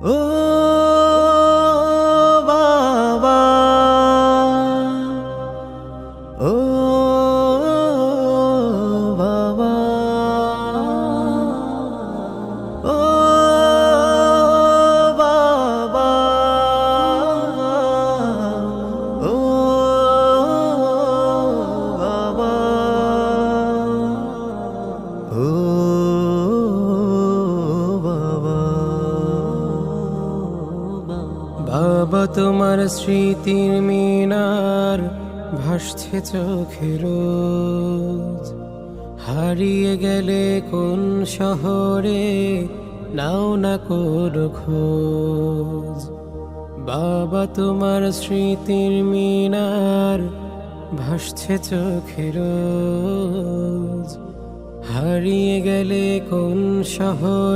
ও বাবা, ও বাবা, ও বাবা, ও বাবা, ও বাবা। বাবা তোমার স্মৃতির মিনার ভাসছে চোখে রোজ, হারিয়ে গেলে কোন শহরে নাও না কোনো খোঁজ। বাবা তোমার স্মৃতির মিনার ভাসছে চোখে রোজ, হারিয়ে গেলে কোন শহর